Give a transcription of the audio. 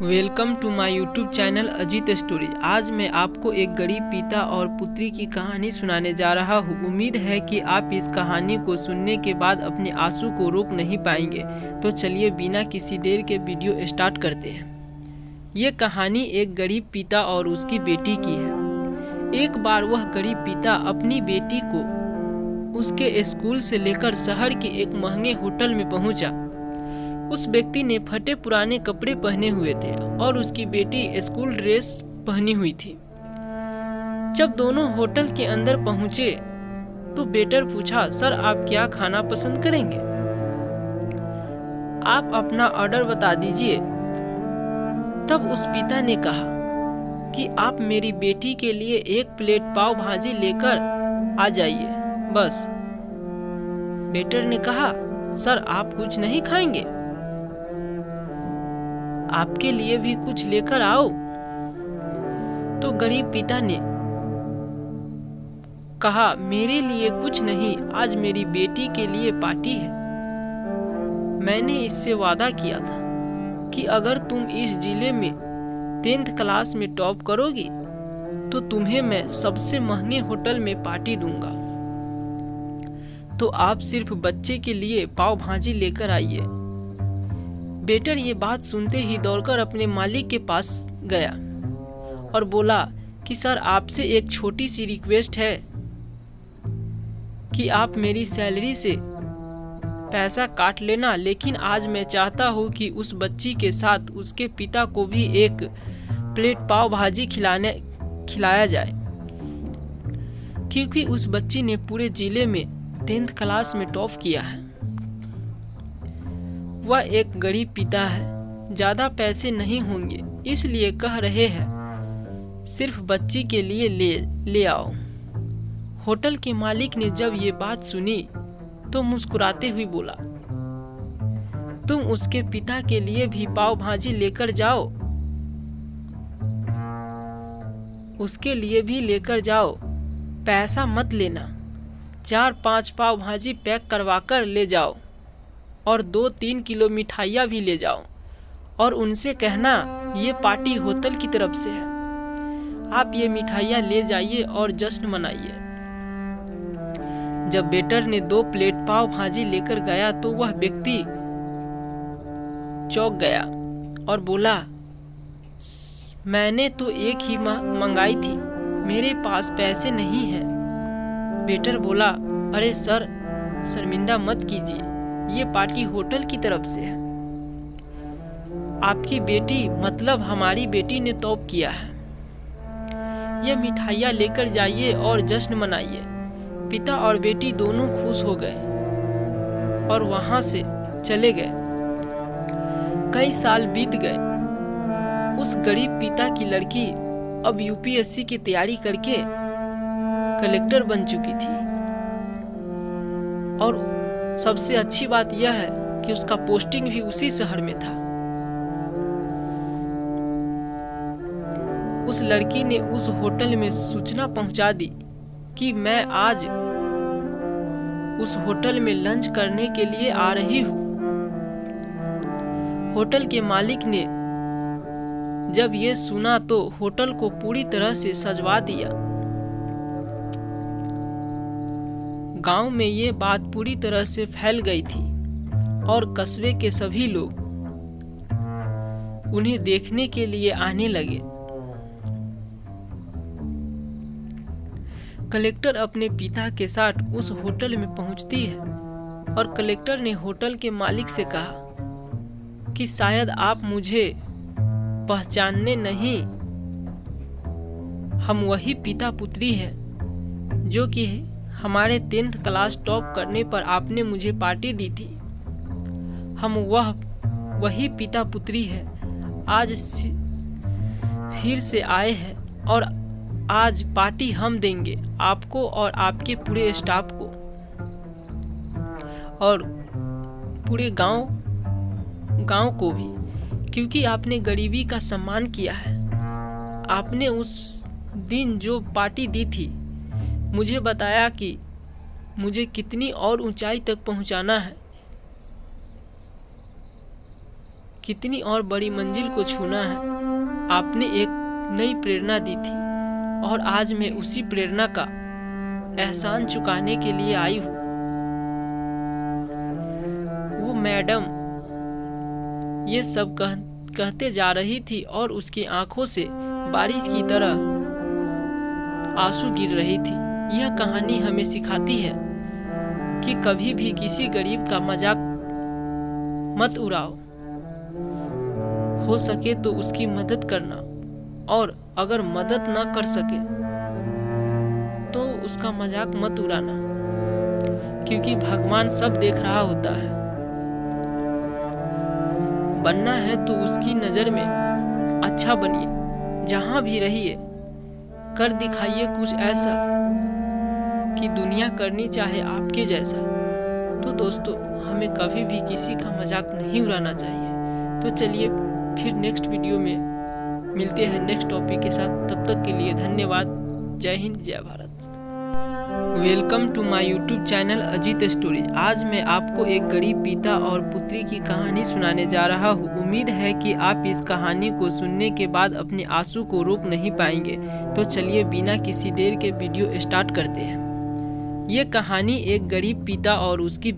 Welcome to my YouTube channel Ajit stories. आज मैं आपको एक गरीब पिता और पुत्री की कहानी सुनाने जा रहा हूँ। उम्मीद है कि आप इस कहानी को सुनने के बाद अपने आंसू को रोक नहीं पाएंगे। तो चलिए बिना किसी देर के वीडियो स्टार्ट करते हैं। ये कहानी एक गरीब पिता और उसकी बेटी की है। एक बार वह गरीब पिता अपनी बेटी को उसके स्कूल से लेकर शहर के एक महंगे होटल में पहुंचा। उस व्यक्ति ने फटे पुराने कपड़े पहने हुए थे और उसकी बेटी स्कूल ड्रेस पहनी हुई थी। जब दोनों होटल के अंदर पहुंचे तो वेटर पूछा, सर आप क्या खाना पसंद करेंगे? आप अपना ऑर्डर बता दीजिए। तब उस पिता ने कहा कि आप मेरी बेटी के लिए एक प्लेट पाव भाजी लेकर आ जाइए बस। वेटर ने कहा, सर आप कुछ नहीं खाएंगे? आपके लिए भी कुछ लेकर आओ। तो गरीब पिता ने कहा, मेरे लिए कुछ नहीं, आज मेरी बेटी के लिए पार्टी है। मैंने इससे वादा किया था कि अगर तुम इस जिले में 10th क्लास में टॉप करोगी तो तुम्हें मैं सबसे महंगे होटल में पार्टी दूंगा। तो आप सिर्फ बच्चे के लिए पाव भाजी लेकर आइए। वेटर ये बात सुनते ही दौड़कर अपने मालिक के पास गया और बोला कि सर आपसे एक छोटी सी रिक्वेस्ट है कि आप मेरी सैलरी से पैसा काट लेना, लेकिन आज मैं चाहता हूँ कि उस बच्ची के साथ उसके पिता को भी एक प्लेट पाव भाजी खिलाया जाए, क्योंकि उस बच्ची ने पूरे जिले में 10th क्लास में टॉप किया है। वह एक गरीब पिता है, ज्यादा पैसे नहीं होंगे, इसलिए कह रहे हैं सिर्फ बच्ची के लिए ले आओ। होटल के मालिक ने जब ये बात सुनी तो मुस्कुराते हुए बोला, तुम उसके पिता के लिए भी पाव भाजी लेकर जाओ, उसके लिए भी लेकर जाओ, पैसा मत लेना। 4-5 पाव भाजी पैक करवा कर ले जाओ और 2-3 किलो मिठाइयाँ भी ले जाओ और उनसे कहना ये पार्टी होटल की तरफ से है, आप ये मिठाइयाँ ले जाइए और जश्न मनाइए। जब वेटर ने 2 प्लेट पाव भाजी लेकर गया तो वह व्यक्ति चौंक गया और बोला, मैंने तो एक ही मंगाई थी, मेरे पास पैसे नहीं हैं। वेटर बोला, अरे सर शर्मिंदा मत कीजिए, ये पार्टी होटल की तरफ से है। आपकी बेटी मतलब हमारी बेटी ने टॉप किया है। ये मिठाइयाँ लेकर जाइए और जश्न मनाइए। पिता और बेटी दोनों खुश हो गए और वहां से चले गए। कई साल बीत गए। उस गरीब पिता की लड़की अब यूपीएससी की तैयारी करके कलेक्टर बन चुकी थी और सबसे अच्छी बात यह है कि उसका पोस्टिंग भी उसी शहर में था। उस लड़की ने उस होटल में सूचना पहुंचा दी कि मैं आज उस होटल में लंच करने के लिए आ रही हूँ। होटल के मालिक ने जब ये सुना तो होटल को पूरी तरह से सजवा दिया। गांव में ये बात पूरी तरह से फैल गई थी और कस्बे के सभी लोग उन्हें देखने के लिए आने लगे। कलेक्टर अपने पिता के साथ उस होटल में पहुंचती है और कलेक्टर ने होटल के मालिक से कहा कि शायद आप मुझे पहचानने नहीं, हम वही पिता पुत्री हैं जो कि हमारे 10th क्लास टॉप करने पर आपने मुझे पार्टी दी थी। हम वही पिता पुत्री है, आज फिर से आए हैं और आज पार्टी हम देंगे आपको और आपके पूरे स्टाफ को और पूरे गांव को भी, क्योंकि आपने गरीबी का सम्मान किया है। आपने उस दिन जो पार्टी दी थी मुझे बताया कि मुझे कितनी और ऊंचाई तक पहुंचाना है, कितनी और बड़ी मंजिल को छूना है। आपने एक नई प्रेरणा दी थी और आज मैं उसी प्रेरणा का एहसान चुकाने के लिए आई हूँ। वो मैडम ये सब कहते जा रही थी और उसकी आंखों से बारिश की तरह आंसू गिर रही थी। यह कहानी हमें सिखाती है कि कभी भी किसी गरीब का मजाक मत उड़ाओ। हो सके तो उसकी मदद करना, और अगर मदद ना कर सके तो उसका मजाक मत उड़ाना, क्योंकि भगवान सब देख रहा होता है। बनना है तो उसकी नज़र में अच्छा बनिए, जहाँ भी रहिए कर दिखाइए कुछ ऐसा कि दुनिया करनी चाहे आपके जैसा। तो दोस्तों, हमें कभी भी किसी का मजाक नहीं उड़ाना चाहिए। तो चलिए फिर नेक्स्ट वीडियो में मिलते हैं नेक्स्ट टॉपिक के साथ। तब तक के लिए धन्यवाद। जय हिंद, जय Bharat. Welcome to my YouTube channel Ajit stories. आज मैं आपको एक गरीब पिता और पुत्री की कहानी सुनाने जा रहा हूँ। उम्मीद है कि आप इस कहानी को सुनने के बाद अपने आंसू को रोक नहीं पाएंगे। तो चलिए बिना किसी देर के वीडियो स्टार्ट करते हैं। ये कहानी एक गरीब पिता और उसकी